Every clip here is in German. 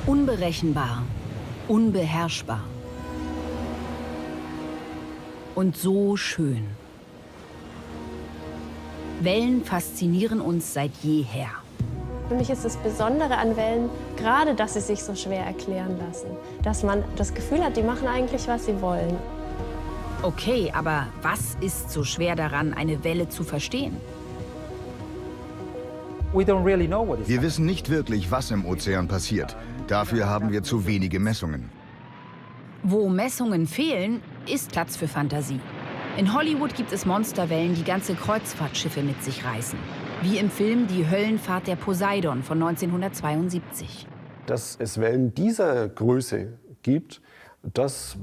Unberechenbar, unbeherrschbar. Und so schön. Wellen faszinieren uns seit jeher. Für mich ist das Besondere an Wellen gerade, dass sie sich so schwer erklären lassen. Dass man das Gefühl hat, die machen eigentlich, was sie wollen. Okay, aber was ist so schwer daran, eine Welle zu verstehen? Wir wissen nicht wirklich, was im Ozean passiert. Dafür haben wir zu wenige Messungen. Wo Messungen fehlen, ist Platz für Fantasie. In Hollywood gibt es Monsterwellen, die ganze Kreuzfahrtschiffe mit sich reißen. Wie im Film Die Höllenfahrt der Poseidon von 1972. Dass es Wellen dieser Größe gibt, das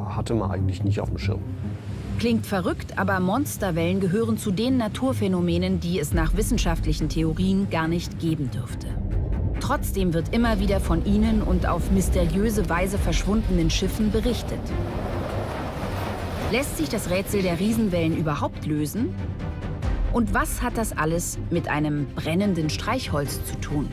hatte man eigentlich nicht auf dem Schirm. Klingt verrückt, aber Monsterwellen gehören zu den Naturphänomenen, die es nach wissenschaftlichen Theorien gar nicht geben dürfte. Trotzdem wird immer wieder von ihnen und auf mysteriöse Weise verschwundenen Schiffen berichtet. Lässt sich das Rätsel der Riesenwellen überhaupt lösen? Und was hat das alles mit einem brennenden Streichholz zu tun?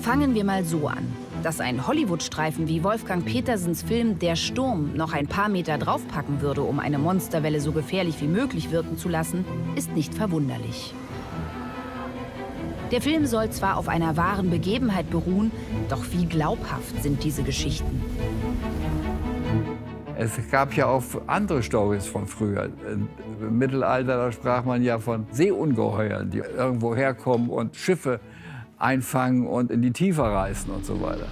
Fangen wir mal so an. Dass ein Hollywood-Streifen wie Wolfgang Petersens Film Der Sturm noch ein paar Meter draufpacken würde, um eine Monsterwelle so gefährlich wie möglich wirken zu lassen, ist nicht verwunderlich. Der Film soll zwar auf einer wahren Begebenheit beruhen, doch wie glaubhaft sind diese Geschichten? Es gab ja auch andere Storys von früher. Im Mittelalter, da sprach man ja von Seeungeheuern, die irgendwo herkommen und Schiffe einfangen und in die Tiefe reißen und so weiter.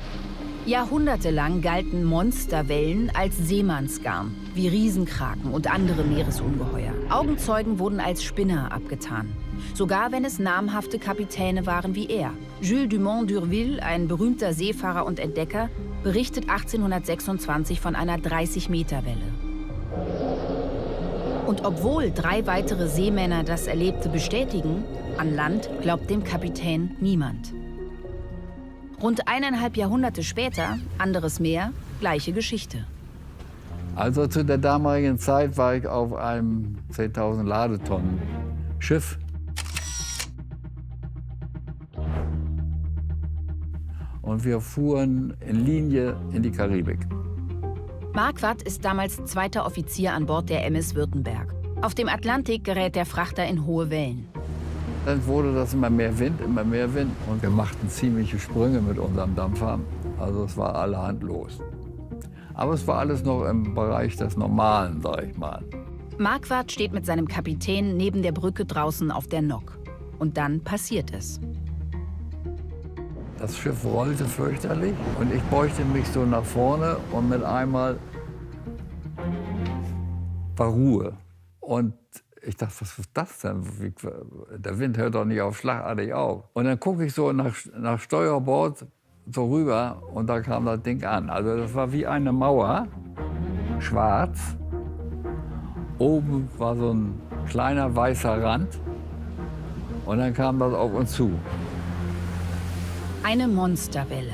Jahrhundertelang galten Monsterwellen als Seemannsgarn, wie Riesenkraken und andere Meeresungeheuer. Augenzeugen wurden als Spinner abgetan. Sogar wenn es namhafte Kapitäne waren wie er. Jules Dumont d'Urville, ein berühmter Seefahrer und Entdecker, berichtet 1826 von einer 30-Meter-Welle. Und obwohl 3 weitere Seemänner das Erlebte bestätigen, an Land glaubt dem Kapitän niemand. Rund 1,5 Jahrhunderte später, anderes Meer, gleiche Geschichte. Also zu der damaligen Zeit war ich auf einem 10.000 Ladetonnen Schiff. Und wir fuhren in Linie in die Karibik. Marquardt ist damals 2. Offizier an Bord der MS Württemberg. Auf dem Atlantik gerät der Frachter in hohe Wellen. Dann wurde das immer mehr Wind, immer mehr Wind. Und wir machten ziemliche Sprünge mit unserem Dampfer. Also es war allerhand los. Aber es war alles noch im Bereich des Normalen, sag ich mal. Marquardt steht mit seinem Kapitän neben der Brücke draußen auf der Nock. Und dann passiert es. Das Schiff rollte fürchterlich und ich beugte mich so nach vorne und mit einmal war Ruhe. Und ich dachte, was ist das denn? Der Wind hört doch nicht auf schlagartig auf. Und dann gucke ich so nach Steuerbord so rüber und da kam das Ding an. Also das war wie eine Mauer, schwarz. Oben war so ein kleiner weißer Rand und dann kam das auf uns zu. Eine Monsterwelle.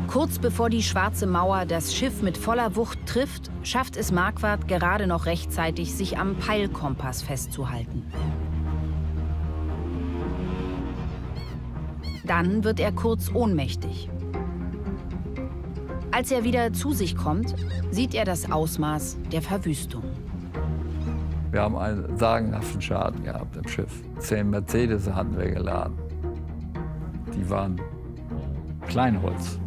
Kurz bevor die schwarze Mauer das Schiff mit voller Wucht trifft, schafft es Marquardt gerade noch rechtzeitig, sich am Peilkompass festzuhalten. Dann wird er kurz ohnmächtig. Als er wieder zu sich kommt, sieht er das Ausmaß der Verwüstung. Wir haben einen sagenhaften Schaden gehabt im Schiff. 10 Mercedes hatten wir geladen. Die waren Kleinholz.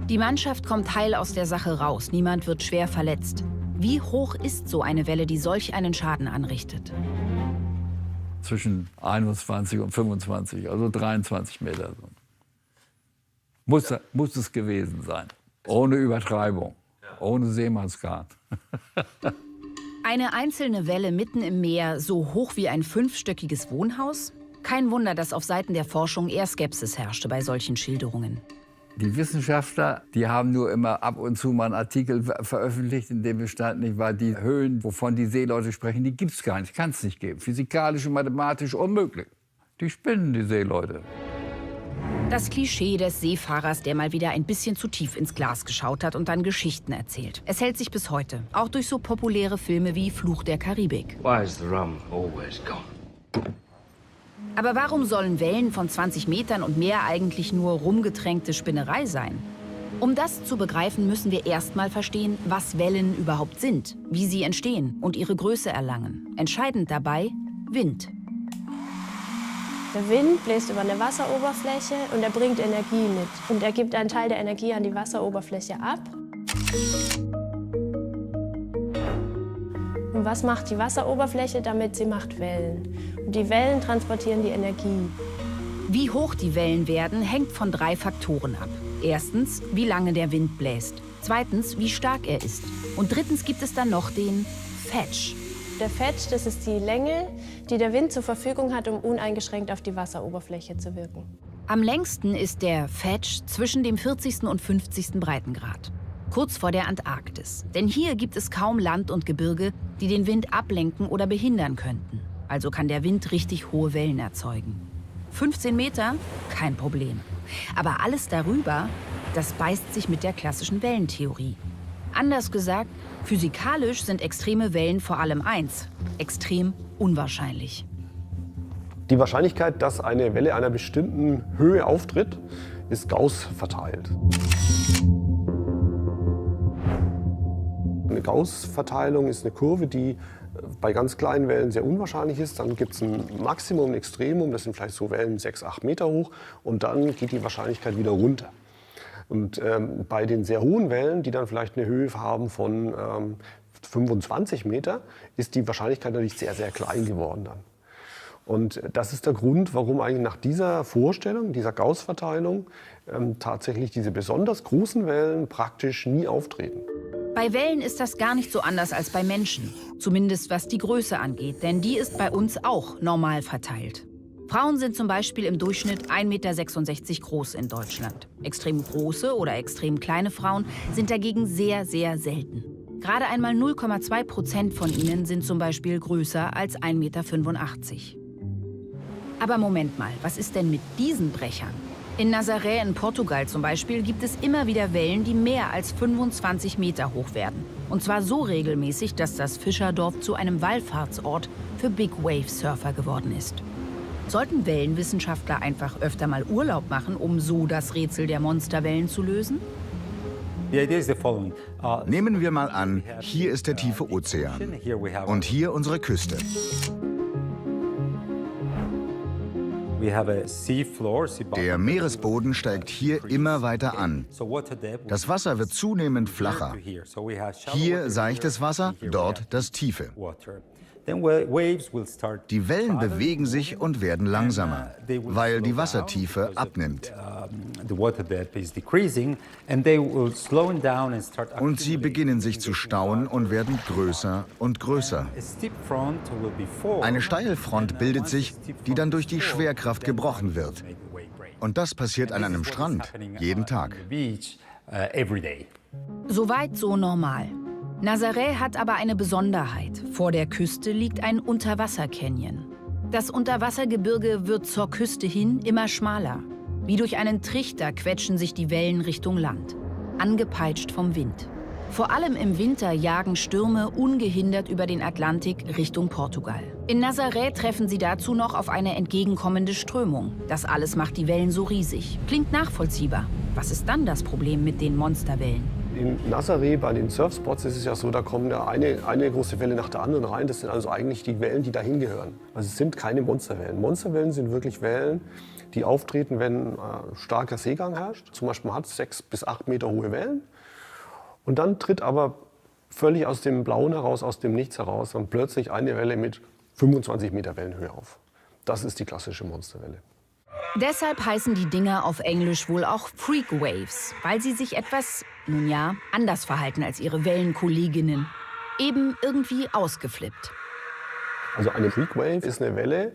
Die Mannschaft kommt heil aus der Sache raus. Niemand wird schwer verletzt. Wie hoch ist so eine Welle, die solch einen Schaden anrichtet? Zwischen 21 und 25, also 23 Meter. Muss es gewesen sein. Ohne Übertreibung, ohne Seemannsgarn. Eine einzelne Welle mitten im Meer, so hoch wie ein 5-stöckiges Wohnhaus? Kein Wunder, dass auf Seiten der Forschung eher Skepsis herrschte bei solchen Schilderungen. Die Wissenschaftler, die haben nur immer ab und zu mal einen Artikel veröffentlicht, in dem bestand, nicht wahr, die Höhen, wovon die Seeleute sprechen, die gibt's gar nicht, kann es nicht geben. Physikalisch und mathematisch unmöglich. Die spinnen, die Seeleute. Das Klischee des Seefahrers, der mal wieder ein bisschen zu tief ins Glas geschaut hat und dann Geschichten erzählt. Es hält sich bis heute, auch durch so populäre Filme wie Fluch der Karibik. Why is the rum always gone? Aber warum sollen Wellen von 20 Metern und mehr eigentlich nur rumgetränkte Spinnerei sein? Um das zu begreifen, müssen wir erst mal verstehen, was Wellen überhaupt sind, wie sie entstehen und ihre Größe erlangen. Entscheidend dabei Wind. Der Wind bläst über eine Wasseroberfläche und er bringt Energie mit. Und er gibt einen Teil der Energie an die Wasseroberfläche ab. Und was macht die Wasseroberfläche damit? Sie macht Wellen. Und die Wellen transportieren die Energie. Wie hoch die Wellen werden, hängt von 3 Faktoren ab. Erstens, wie lange der Wind bläst. Zweitens, wie stark er ist. Und drittens gibt es dann noch den Fetch. Der Fetch, das ist die Länge, die der Wind zur Verfügung hat, um uneingeschränkt auf die Wasseroberfläche zu wirken. Am längsten ist der Fetch zwischen dem 40. und 50. Breitengrad. Kurz vor der Antarktis. Denn hier gibt es kaum Land und Gebirge, die den Wind ablenken oder behindern könnten. Also kann der Wind richtig hohe Wellen erzeugen. 15 Meter? Kein Problem. Aber alles darüber, das beißt sich mit der klassischen Wellentheorie. Anders gesagt, physikalisch sind extreme Wellen vor allem eins: extrem unwahrscheinlich. Die Wahrscheinlichkeit, dass eine Welle einer bestimmten Höhe auftritt, ist Gauss verteilt. Eine Gauss-Verteilung ist eine Kurve, die bei ganz kleinen Wellen sehr unwahrscheinlich ist. Dann gibt es ein Maximum, ein Extremum, das sind vielleicht so Wellen 6, 8 Meter hoch. Und dann geht die Wahrscheinlichkeit wieder runter. Und bei den sehr hohen Wellen, die dann vielleicht eine Höhe haben von 25 Meter, ist die Wahrscheinlichkeit natürlich sehr, sehr klein geworden dann. Und das ist der Grund, warum eigentlich nach dieser Vorstellung, dieser Gauss-Verteilung, tatsächlich diese besonders großen Wellen praktisch nie auftreten. Bei Wellen ist das gar nicht so anders als bei Menschen. Zumindest was die Größe angeht, denn die ist bei uns auch normal verteilt. Frauen sind zum Beispiel im Durchschnitt 1,66 Meter groß in Deutschland. Extrem große oder extrem kleine Frauen sind dagegen sehr, sehr selten. Gerade einmal 0,2% von ihnen sind zum Beispiel größer als 1,85 Meter. Aber Moment mal, was ist denn mit diesen Brechern? In Nazaré in Portugal zum Beispiel gibt es immer wieder Wellen, die mehr als 25 Meter hoch werden. Und zwar so regelmäßig, dass das Fischerdorf zu einem Wallfahrtsort für Big-Wave-Surfer geworden ist. Sollten Wellenwissenschaftler einfach öfter mal Urlaub machen, um so das Rätsel der Monsterwellen zu lösen? Nehmen wir mal an, hier ist der tiefe Ozean und hier unsere Küste. Der Meeresboden steigt hier immer weiter an. Das Wasser wird zunehmend flacher. Hier seichtes Wasser, dort das tiefe. Die Wellen bewegen sich und werden langsamer, weil die Wassertiefe abnimmt. Und sie beginnen sich zu stauen und werden größer und größer. Eine Steilfront bildet sich, die dann durch die Schwerkraft gebrochen wird. Und das passiert an einem Strand jeden Tag. Soweit so normal. Nazaré hat aber eine Besonderheit. Vor der Küste liegt ein Unterwasser-Canyon. Das Unterwassergebirge wird zur Küste hin immer schmaler. Wie durch einen Trichter quetschen sich die Wellen Richtung Land, angepeitscht vom Wind. Vor allem im Winter jagen Stürme ungehindert über den Atlantik Richtung Portugal. In Nazaré treffen sie dazu noch auf eine entgegenkommende Strömung. Das alles macht die Wellen so riesig. Klingt nachvollziehbar. Was ist dann das Problem mit den Monsterwellen? In Nazaré bei den Surfspots ist es ja so, da kommen ja eine große Welle nach der anderen rein. Das sind also eigentlich die Wellen, die dahin gehören. Also es sind keine Monsterwellen. Monsterwellen sind wirklich Wellen, die auftreten, wenn starker Seegang herrscht. Zum Beispiel man hat 6 bis 8 Meter hohe Wellen. Und dann tritt aber völlig aus dem Blauen heraus, aus dem Nichts heraus, dann plötzlich eine Welle mit 25 Meter Wellenhöhe auf. Das ist die klassische Monsterwelle. Deshalb heißen die Dinger auf Englisch wohl auch Freak Waves, weil sie sich etwas, nun ja, anders verhalten als ihre Wellenkolleginnen. Eben irgendwie ausgeflippt. Also eine Freak Wave ist eine Welle,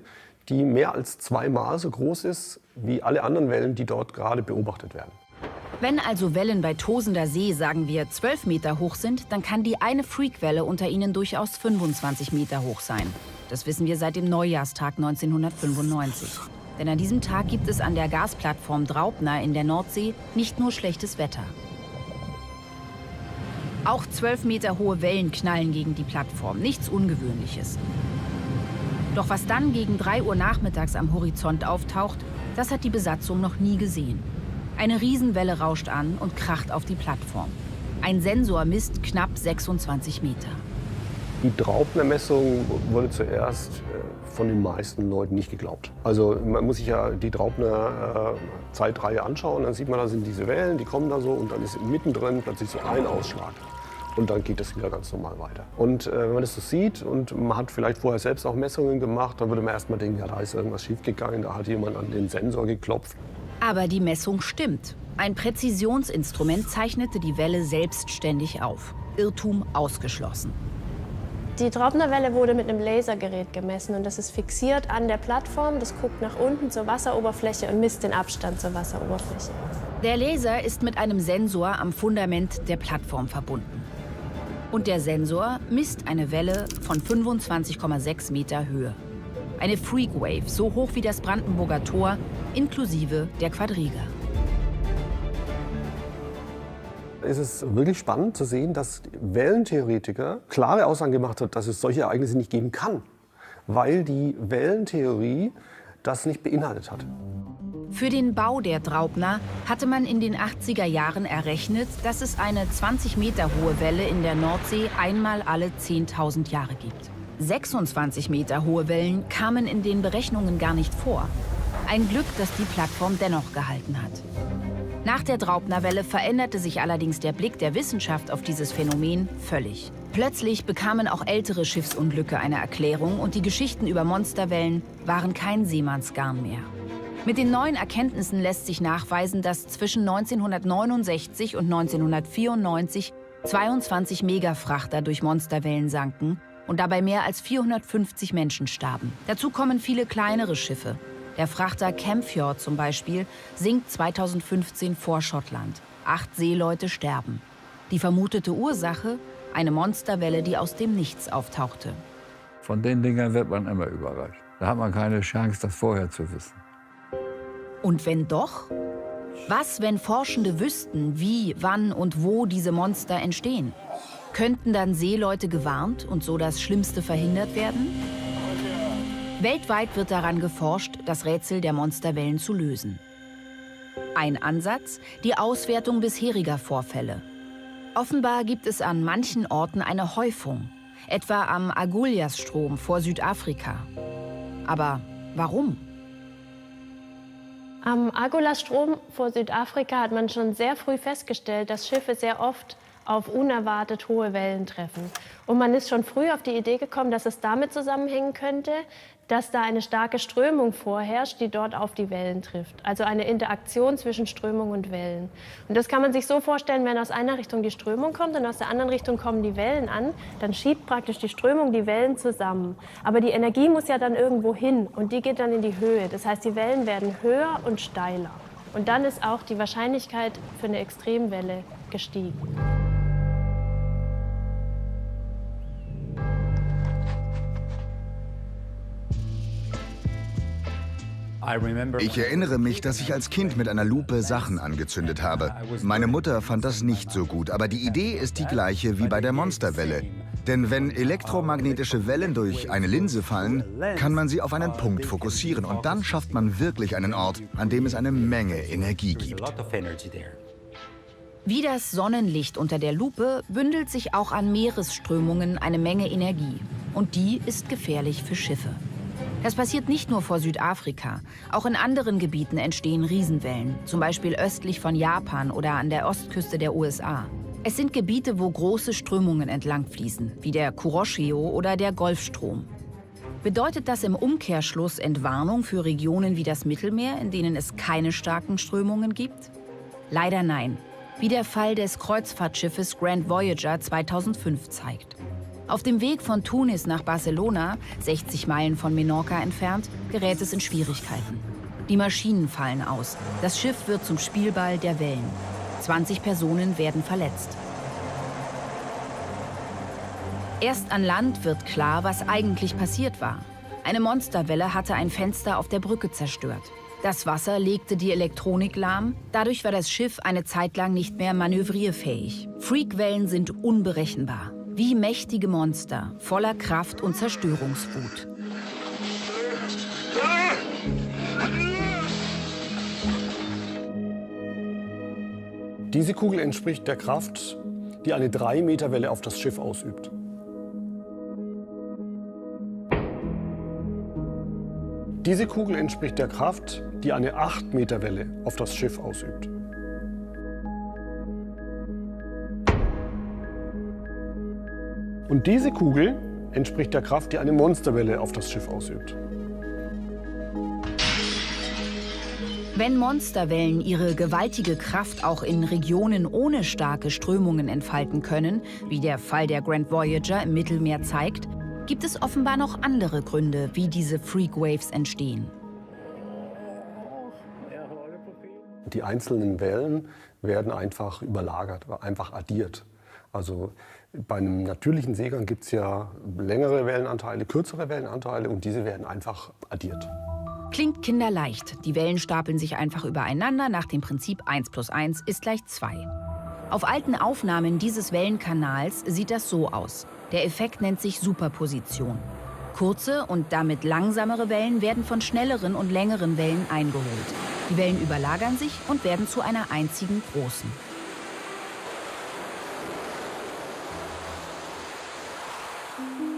die mehr als 2-mal so groß ist wie alle anderen Wellen, die dort gerade beobachtet werden. Wenn also Wellen bei Tosender See, sagen wir, 12 Meter hoch sind, dann kann die eine Freakwelle unter ihnen durchaus 25 Meter hoch sein. Das wissen wir seit dem Neujahrstag 1995. Denn an diesem Tag gibt es an der Gasplattform Draupner in der Nordsee nicht nur schlechtes Wetter. Auch 12 Meter hohe Wellen knallen gegen die Plattform, nichts Ungewöhnliches. Doch was dann gegen 3 Uhr nachmittags am Horizont auftaucht, das hat die Besatzung noch nie gesehen. Eine Riesenwelle rauscht an und kracht auf die Plattform. Ein Sensor misst knapp 26 Meter. Die Draupner-Messung wurde zuerst von den meisten Leuten nicht geglaubt. Also man muss sich ja die Draupner-Zeitreihe anschauen, dann sieht man, da sind diese Wellen, die kommen da so und dann ist mittendrin plötzlich so ein Ausschlag. Und dann geht es wieder ganz normal weiter. Und wenn man das so sieht und man hat vielleicht vorher selbst auch Messungen gemacht, dann würde man erst mal denken, ja, da ist irgendwas schiefgegangen, da hat jemand an den Sensor geklopft. Aber die Messung stimmt. Ein Präzisionsinstrument zeichnete die Welle selbstständig auf. Irrtum ausgeschlossen. Die Draupnerwelle wurde mit einem Lasergerät gemessen und das ist fixiert an der Plattform. Das guckt nach unten zur Wasseroberfläche und misst den Abstand zur Wasseroberfläche. Der Laser ist mit einem Sensor am Fundament der Plattform verbunden. Und der Sensor misst eine Welle von 25,6 Meter Höhe. Eine Freakwave, so hoch wie das Brandenburger Tor, inklusive der Quadriga. Es ist wirklich spannend zu sehen, dass Wellentheoretiker klare Aussagen gemacht haben, dass es solche Ereignisse nicht geben kann, weil die Wellentheorie das nicht beinhaltet hat. Für den Bau der Draupner hatte man in den 80er Jahren errechnet, dass es eine 20 Meter hohe Welle in der Nordsee einmal alle 10.000 Jahre gibt. 26 Meter hohe Wellen kamen in den Berechnungen gar nicht vor. Ein Glück, dass die Plattform dennoch gehalten hat. Nach der Draupnerwelle veränderte sich allerdings der Blick der Wissenschaft auf dieses Phänomen völlig. Plötzlich bekamen auch ältere Schiffsunglücke eine Erklärung und die Geschichten über Monsterwellen waren kein Seemannsgarn mehr. Mit den neuen Erkenntnissen lässt sich nachweisen, dass zwischen 1969 und 1994 22 Megafrachter durch Monsterwellen sanken und dabei mehr als 450 Menschen starben. Dazu kommen viele kleinere Schiffe. Der Frachter Camfjord zum Beispiel sinkt 2015 vor Schottland. 8 Seeleute sterben. Die vermutete Ursache? Eine Monsterwelle, die aus dem Nichts auftauchte. Von den Dingern wird man immer überrascht. Da hat man keine Chance, das vorher zu wissen. Und wenn doch? Was, wenn Forschende wüssten, wie, wann und wo diese Monster entstehen? Könnten dann Seeleute gewarnt und so das Schlimmste verhindert werden? Weltweit wird daran geforscht, das Rätsel der Monsterwellen zu lösen. Ein Ansatz, die Auswertung bisheriger Vorfälle. Offenbar gibt es an manchen Orten eine Häufung, etwa am Agulhas-Strom vor Südafrika. Aber warum? Am Agulhas-Strom vor Südafrika hat man schon sehr früh festgestellt, dass Schiffe sehr oft auf unerwartet hohe Wellen treffen. Und man ist schon früh auf die Idee gekommen, dass es damit zusammenhängen könnte, dass da eine starke Strömung vorherrscht, die dort auf die Wellen trifft. Also eine Interaktion zwischen Strömung und Wellen. Und das kann man sich so vorstellen, wenn aus einer Richtung die Strömung kommt und aus der anderen Richtung kommen die Wellen an, dann schiebt praktisch die Strömung die Wellen zusammen. Aber die Energie muss ja dann irgendwo hin und die geht dann in die Höhe. Das heißt, die Wellen werden höher und steiler. Und dann ist auch die Wahrscheinlichkeit für eine Extremwelle gestiegen. Ich erinnere mich, dass ich als Kind mit einer Lupe Sachen angezündet habe. Meine Mutter fand das nicht so gut, aber die Idee ist die gleiche wie bei der Monsterwelle. Denn wenn elektromagnetische Wellen durch eine Linse fallen, kann man sie auf einen Punkt fokussieren und dann schafft man wirklich einen Ort, an dem es eine Menge Energie gibt. Wie das Sonnenlicht unter der Lupe bündelt sich auch an Meeresströmungen eine Menge Energie. Und die ist gefährlich für Schiffe. Das passiert nicht nur vor Südafrika. Auch in anderen Gebieten entstehen Riesenwellen, zum Beispiel östlich von Japan oder an der Ostküste der USA. Es sind Gebiete, wo große Strömungen entlang fließen, wie der Kuroshio oder der Golfstrom. Bedeutet das im Umkehrschluss Entwarnung für Regionen wie das Mittelmeer, in denen es keine starken Strömungen gibt? Leider nein, wie der Fall des Kreuzfahrtschiffes Grand Voyager 2005 zeigt. Auf dem Weg von Tunis nach Barcelona, 60 Meilen von Menorca entfernt, gerät es in Schwierigkeiten. Die Maschinen fallen aus. Das Schiff wird zum Spielball der Wellen. 20 Personen werden verletzt. Erst an Land wird klar, was eigentlich passiert war. Eine Monsterwelle hatte ein Fenster auf der Brücke zerstört. Das Wasser legte die Elektronik lahm. Dadurch war das Schiff eine Zeit lang nicht mehr manövrierfähig. Freakwellen sind unberechenbar. Wie mächtige Monster, voller Kraft und Zerstörungswut. Diese Kugel entspricht der Kraft, die eine 3-Meter-Welle auf das Schiff ausübt. Diese Kugel entspricht der Kraft, die eine 8-Meter-Welle auf das Schiff ausübt. Und diese Kugel entspricht der Kraft, die eine Monsterwelle auf das Schiff ausübt. Wenn Monsterwellen ihre gewaltige Kraft auch in Regionen ohne starke Strömungen entfalten können, wie der Fall der Grand Voyager im Mittelmeer zeigt, gibt es offenbar noch andere Gründe, wie diese Freakwaves entstehen. Die einzelnen Wellen werden einfach überlagert, einfach addiert. Also bei einem natürlichen Seegang gibt es ja längere Wellenanteile, kürzere Wellenanteile und diese werden einfach addiert. Klingt kinderleicht. Die Wellen stapeln sich einfach übereinander nach dem Prinzip 1 + 1 = 2. Auf alten Aufnahmen dieses Wellenkanals sieht das so aus. Der Effekt nennt sich Superposition. Kurze und damit langsamere Wellen werden von schnelleren und längeren Wellen eingeholt. Die Wellen überlagern sich und werden zu einer einzigen großen.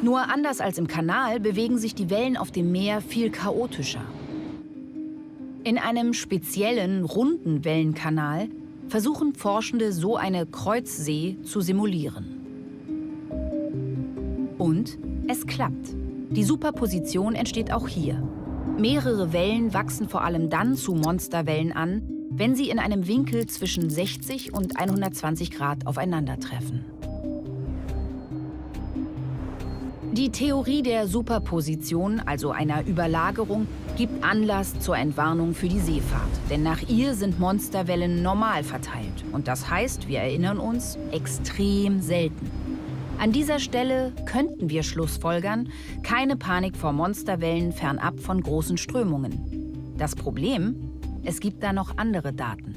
Nur anders als im Kanal bewegen sich die Wellen auf dem Meer viel chaotischer. In einem speziellen, runden Wellenkanal versuchen Forschende, so eine Kreuzsee zu simulieren. Und es klappt. Die Superposition entsteht auch hier. Mehrere Wellen wachsen vor allem dann zu Monsterwellen an, wenn sie in einem Winkel zwischen 60 und 120 Grad aufeinandertreffen. Die Theorie der Superposition, also einer Überlagerung, gibt Anlass zur Entwarnung für die Seefahrt. Denn nach ihr sind Monsterwellen normal verteilt. Und das heißt, wir erinnern uns, extrem selten. An dieser Stelle könnten wir schlussfolgern, keine Panik vor Monsterwellen fernab von großen Strömungen. Das Problem? Es gibt da noch andere Daten.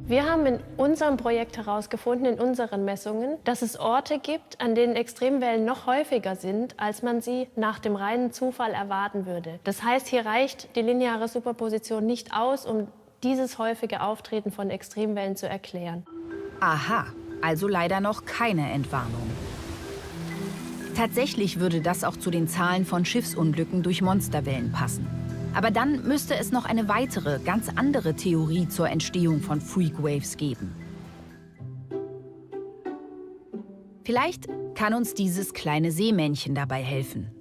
Wir haben in unserem Projekt herausgefunden, in unseren Messungen, dass es Orte gibt, an denen Extremwellen noch häufiger sind, als man sie nach dem reinen Zufall erwarten würde. Das heißt, hier reicht die lineare Superposition nicht aus, um dieses häufige Auftreten von Extremwellen zu erklären. Aha, also leider noch keine Entwarnung. Tatsächlich würde das auch zu den Zahlen von Schiffsunglücken durch Monsterwellen passen. Aber dann müsste es noch eine weitere, ganz andere Theorie zur Entstehung von Freakwaves geben. Vielleicht kann uns dieses kleine Seemännchen dabei helfen.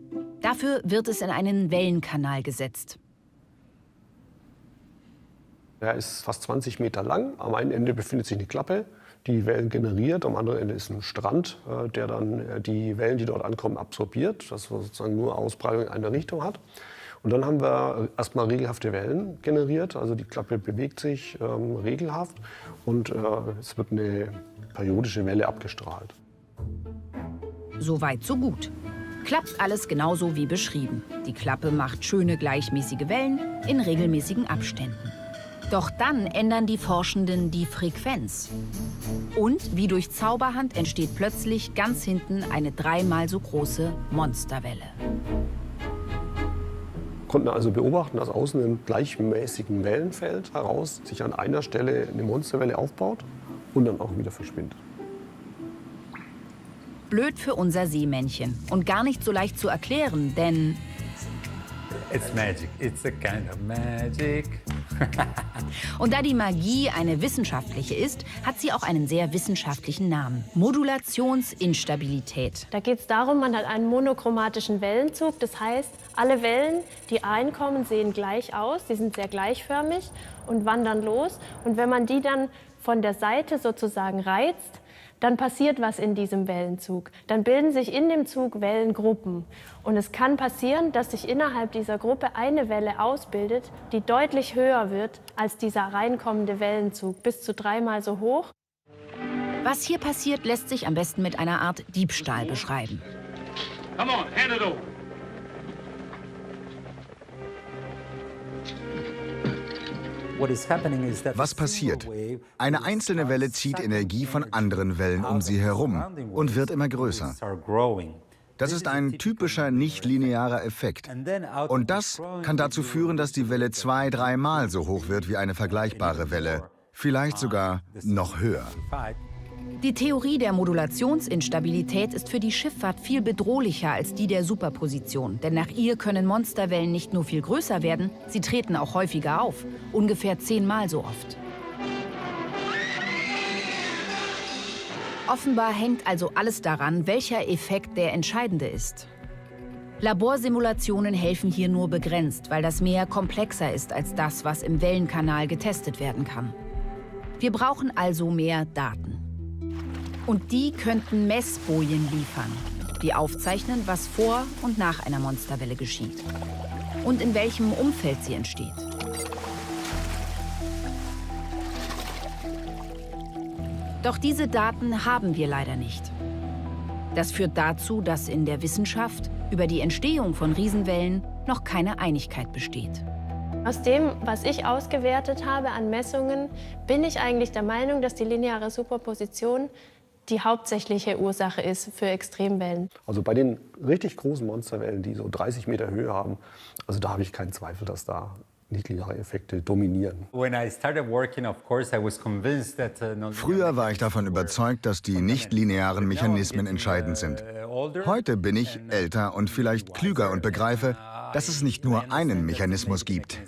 Dafür wird es in einen Wellenkanal gesetzt. Er ist fast 20 Meter lang. Am einen Ende befindet sich eine Klappe, die Wellen generiert. Am anderen Ende ist ein Strand, der dann die Wellen, die dort ankommen, absorbiert, dass man sozusagen nur Ausbreitung in eine Richtung hat. Und dann haben wir erstmal regelhafte Wellen generiert. Also die Klappe bewegt sich regelhaft und es wird eine periodische Welle abgestrahlt. So weit, so gut. Klappt alles genauso wie beschrieben. Die Klappe macht schöne, gleichmäßige Wellen in regelmäßigen Abständen. Doch dann ändern die Forschenden die Frequenz. Und wie durch Zauberhand entsteht plötzlich ganz hinten eine 3-mal so große Monsterwelle. Konnten also beobachten, dass aus einem gleichmäßigen Wellenfeld heraus sich an einer Stelle eine Monsterwelle aufbaut und dann auch wieder verschwindet. Blöd für unser Seemännchen und gar nicht so leicht zu erklären, denn It's magic. It's a kind of magic. und da die Magie eine wissenschaftliche ist, hat sie auch einen sehr wissenschaftlichen Namen: Modulationsinstabilität. Da geht es darum, man hat einen monochromatischen Wellenzug. Das heißt, alle Wellen, die reinkommen, sehen gleich aus. Die sind sehr gleichförmig und wandern los. Und wenn man die dann von der Seite sozusagen reizt, dann passiert was in diesem Wellenzug. Dann bilden sich in dem Zug Wellengruppen. Und es kann passieren, dass sich innerhalb dieser Gruppe eine Welle ausbildet, die deutlich höher wird als dieser reinkommende Wellenzug, bis zu 3-mal so hoch. Was hier passiert, lässt sich am besten mit einer Art Diebstahl beschreiben. Come on, hand it over. Was passiert? Eine einzelne Welle zieht Energie von anderen Wellen um sie herum und wird immer größer. Das ist ein typischer nicht-linearer Effekt. Und das kann dazu führen, dass die Welle 2-, 3-mal so hoch wird wie eine vergleichbare Welle. Vielleicht sogar noch höher. Die Theorie der Modulationsinstabilität ist für die Schifffahrt viel bedrohlicher als die der Superposition. Denn nach ihr können Monsterwellen nicht nur viel größer werden, sie treten auch häufiger auf. Ungefähr 10-mal so oft. Offenbar hängt also alles daran, welcher Effekt der entscheidende ist. Laborsimulationen helfen hier nur begrenzt, weil das Meer komplexer ist als das, was im Wellenkanal getestet werden kann. Wir brauchen also mehr Daten. Und die könnten Messbojen liefern, die aufzeichnen, was vor und nach einer Monsterwelle geschieht und in welchem Umfeld sie entsteht. Doch diese Daten haben wir leider nicht. Das führt dazu, dass in der Wissenschaft über die Entstehung von Riesenwellen noch keine Einigkeit besteht. Aus dem, was ich ausgewertet habe an Messungen, bin ich eigentlich der Meinung, dass die lineare Superposition die hauptsächliche Ursache ist für Extremwellen. Also bei den richtig großen Monsterwellen, die so 30 Meter Höhe haben, also da habe ich keinen Zweifel, dass da nichtlineare Effekte dominieren. Früher war ich davon überzeugt, dass die nichtlinearen Mechanismen entscheidend sind. Heute bin ich älter und vielleicht klüger und begreife, dass es nicht nur einen Mechanismus gibt.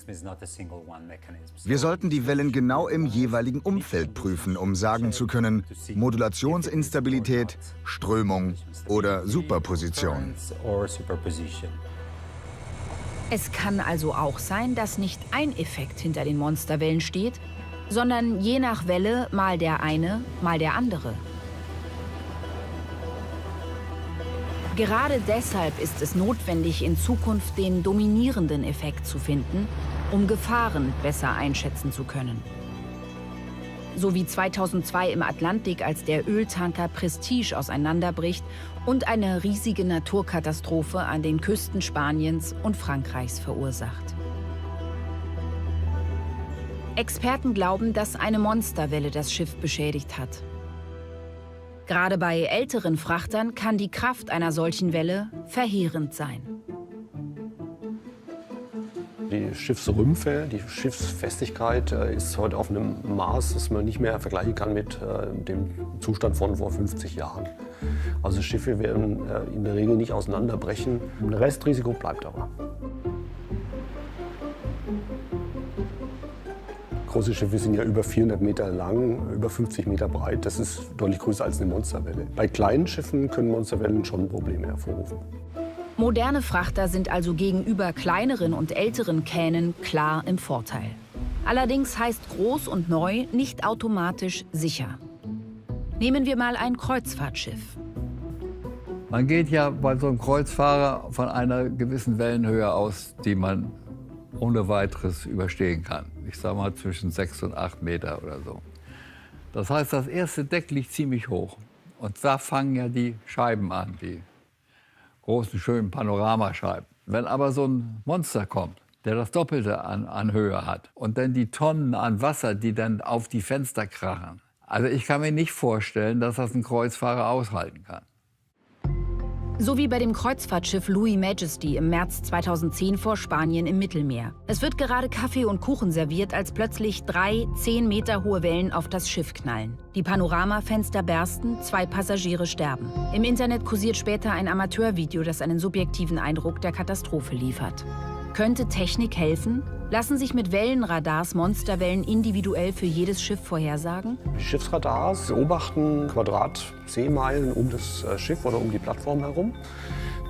Wir sollten die Wellen genau im jeweiligen Umfeld prüfen, um sagen zu können, Modulationsinstabilität, Strömung oder Superposition. Es kann also auch sein, dass nicht ein Effekt hinter den Monsterwellen steht, sondern je nach Welle mal der eine, mal der andere. Gerade deshalb ist es notwendig, in Zukunft den dominierenden Effekt zu finden, um Gefahren besser einschätzen zu können. So wie 2002 im Atlantik, als der Öltanker Prestige auseinanderbricht und eine riesige Naturkatastrophe an den Küsten Spaniens und Frankreichs verursacht. Experten glauben, dass eine Monsterwelle das Schiff beschädigt hat. Gerade bei älteren Frachtern kann die Kraft einer solchen Welle verheerend sein. Die Schiffsrümpfe, die Schiffsfestigkeit ist heute auf einem Maß, das man nicht mehr vergleichen kann mit dem Zustand von vor 50 Jahren. Also Schiffe werden in der Regel nicht auseinanderbrechen. Ein Restrisiko bleibt aber. Große Schiffe sind ja über 400 Meter lang, über 50 Meter breit. Das ist deutlich größer als eine Monsterwelle. Bei kleinen Schiffen können Monsterwellen schon Probleme hervorrufen. Moderne Frachter sind also gegenüber kleineren und älteren Kähnen klar im Vorteil. Allerdings heißt groß und neu nicht automatisch sicher. Nehmen wir mal ein Kreuzfahrtschiff. Man geht ja bei so einem Kreuzfahrer von einer gewissen Wellenhöhe aus, die man ohne weiteres überstehen kann. Ich sage mal zwischen 6 und 8 Meter oder so. Das heißt, das erste Deck liegt ziemlich hoch. Und da fangen ja die Scheiben an, die großen, schönen Panoramascheiben. Wenn aber so ein Monster kommt, der das Doppelte an Höhe hat und dann die Tonnen an Wasser, die dann auf die Fenster krachen. Also ich kann mir nicht vorstellen, dass das ein Kreuzfahrer aushalten kann. So wie bei dem Kreuzfahrtschiff Louis Majesty im März 2010 vor Spanien im Mittelmeer. Es wird gerade Kaffee und Kuchen serviert, als plötzlich 3 10 Meter hohe Wellen auf das Schiff knallen. Die Panoramafenster bersten, 2 Passagiere sterben. Im Internet kursiert später ein Amateurvideo, das einen subjektiven Eindruck der Katastrophe liefert. Könnte Technik helfen? Lassen sich mit Wellenradars Monsterwellen individuell für jedes Schiff vorhersagen? Die Schiffsradars beobachten Quadratseemeilen um das Schiff oder um die Plattform herum.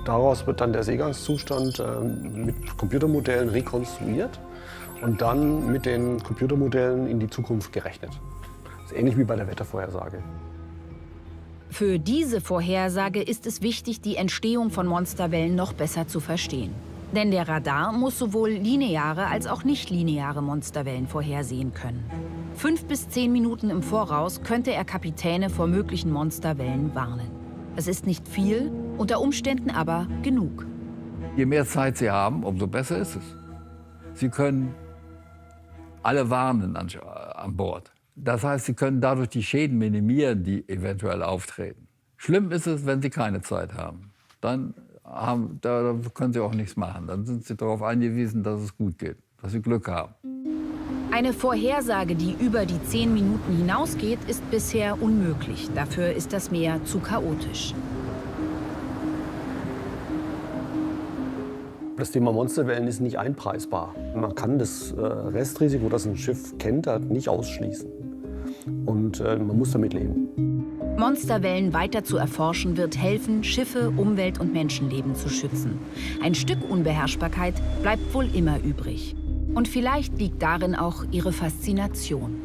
Daraus wird dann der Seegangszustand mit Computermodellen rekonstruiert und dann mit den Computermodellen in die Zukunft gerechnet. Das ist ähnlich wie bei der Wettervorhersage. Für diese Vorhersage ist es wichtig, die Entstehung von Monsterwellen noch besser zu verstehen. Denn der Radar muss sowohl lineare als auch nichtlineare Monsterwellen vorhersehen können. 5 bis 10 Minuten im Voraus könnte er Kapitäne vor möglichen Monsterwellen warnen. Es ist nicht viel, unter Umständen aber genug. Je mehr Zeit Sie haben, umso besser ist es. Sie können alle warnen an Bord. Das heißt, Sie können dadurch die Schäden minimieren, die eventuell auftreten. Schlimm ist es, wenn Sie keine Zeit haben. Dann da können Sie auch nichts machen. Dann sind Sie darauf angewiesen, dass es gut geht, dass Sie Glück haben. Eine Vorhersage, die über die 10 Minuten hinausgeht, ist bisher unmöglich. Dafür ist das Meer zu chaotisch. Das Thema Monsterwellen ist nicht einpreisbar. Man kann das Restrisiko, das ein Schiff kentert, nicht ausschließen. Und man muss damit leben. Monsterwellen weiter zu erforschen, wird helfen, Schiffe, Umwelt und Menschenleben zu schützen. Ein Stück Unbeherrschbarkeit bleibt wohl immer übrig. Und vielleicht liegt darin auch ihre Faszination.